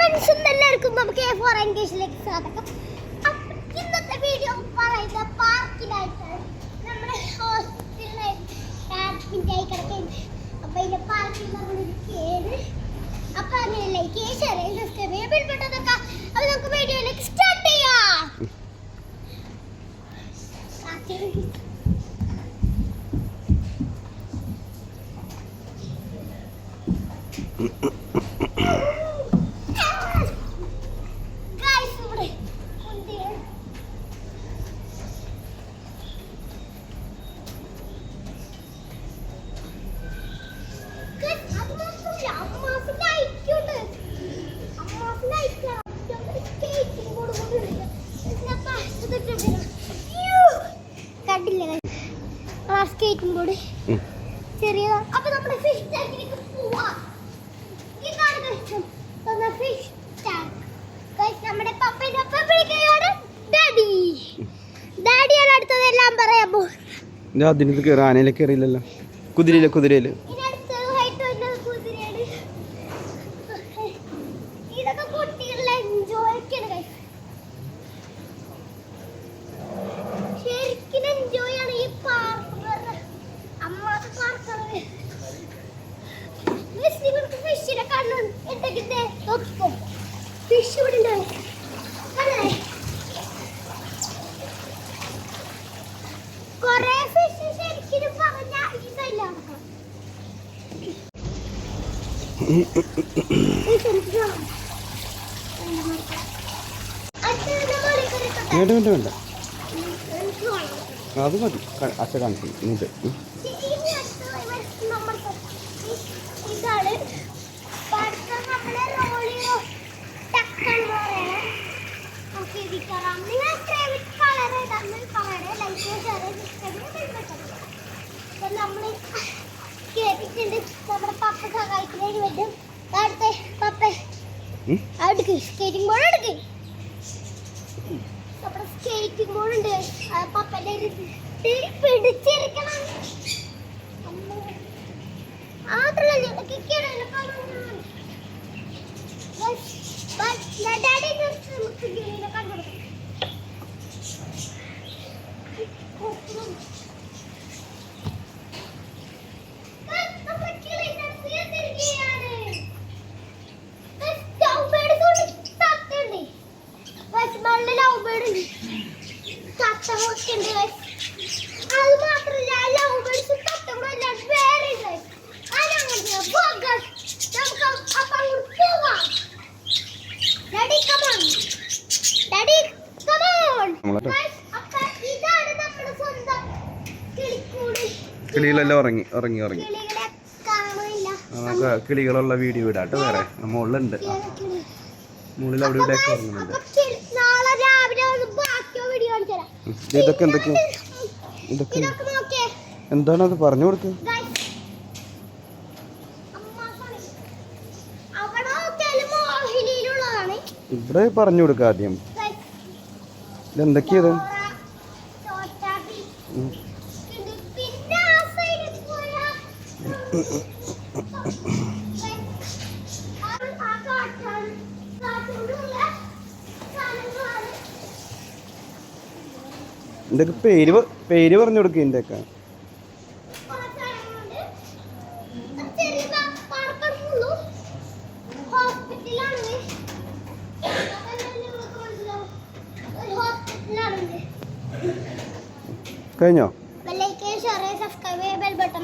എല്ലാവർക്കും നമുക്ക് A4 എൻഗേജിലേക്ക് സ്വാഗതം. ഇന്നത്തെ വീഡിയോ പറയുന്ന പാർക്കിലായിട്ടാണ്. നമ്മുടെ ഹോസ്പിറ്റലിലായിട്ട് അഡ്മിറ്റായി കിടക്കുന്നത്. അപ്പോൾ ഇതിൻ്റെ പാർക്കിൽ നമ്മളിരിക്കുകയാണ്. അപ്പോൾ അങ്ങനെ ലൈക്ക് ചെയ്യുക, ഷെയർ ചെയ്യുക, സബ്സ്ക്രൈബ് ചെയ്യുക, ബെൽ ബട്ടൺ അമർത്തുക. അപ്പോൾ നമുക്ക് വീഡിയോയിലേക്ക് സ്റ്റാർട്ട് ചെയ്യാം. സ്കേറ്റിംഗ് ബോർഡ് ചെറിയതാണ്. അപ്പൊ നമ്മുടെ ഫിഷ് ടാങ്കിലേക്ക് പോവാം. ഇതാണ് ഫിഷ് ടാങ്ക്. നമ്മുടെ പപ്പയുടെ പപ്പയാണ് ഡാഡി. ഡാഡിയാണ് അടുത്തതെല്ലാം പറയാൻ പോകും. അതിന് കയറി ആനയിലേക്ക് കയറിയില്ലല്ലോ. കുതിരയില് ഇതൊക്കെ കുട്ടികളെ എൻജോയ് ചെയ്യണം. ശരിക്കും എൻജോയ് ആണ് ഈ പാർക്ക്. അമ്മാക്ക് പാർക്കാണ്. ഫിഷിനെ കാണുന്നു. എന്തൊക്കെ നോക്കിക്കോ, ഫിഷ് ഇവിടെ ഉണ്ട്. കൊറേ ഫിഷ് ശരിക്കും പറഞ്ഞാൽ ഇതല്ല. വേണ്ട അത് മതി. അച്ഛ കാണിച്ചു ഇങ്ങോട്ട്. ഇതാണ് നമ്മൾ കേട്ടിട്ടുണ്ട്. നമ്മുടെ പപ്പ സഹായിക്കുന്നതിന് വേണ്ടി അടുത്ത പപ്പ അടുക്ക് സ്കേറ്റിംഗ് ബോർഡ് എടുക്ക്. നമ്മുടെ സ്കേറ്റിംഗ് ബോർഡ് ഉണ്ട്. പപ്പൻ്റെ പിടിച്ചിരിക്കണം. അത് മാത്രല്ല, ലവ് ബേർഡ്സ് തത്തമ്മല്ല വേറെ ഉണ്ട്. കിളികളെല്ലാം ഉറങ്ങി നമുക്ക് കിളികളുള്ള വീഡിയോ ഇടാട്ടോ. വേറെ മുകളിലുണ്ട്, മുകളിൽ അവിടെ ഇവിടെ ഒക്കെ ഉറങ്ങുന്നുണ്ട്. ഇതൊക്കെ എന്താണത് പറഞ്ഞു കൊടുക്കുക. ഇവിടെ പറഞ്ഞു കൊടുക്ക ആദ്യം. ഇതെന്തൊക്കെയത്? ഇതൊക്കെ പേര് പറഞ്ഞു കൊടുക്കുക. ഇതിൻ്റെ ഒക്കെ കഴിഞ്ഞോ? Like, share, subscribe, bell button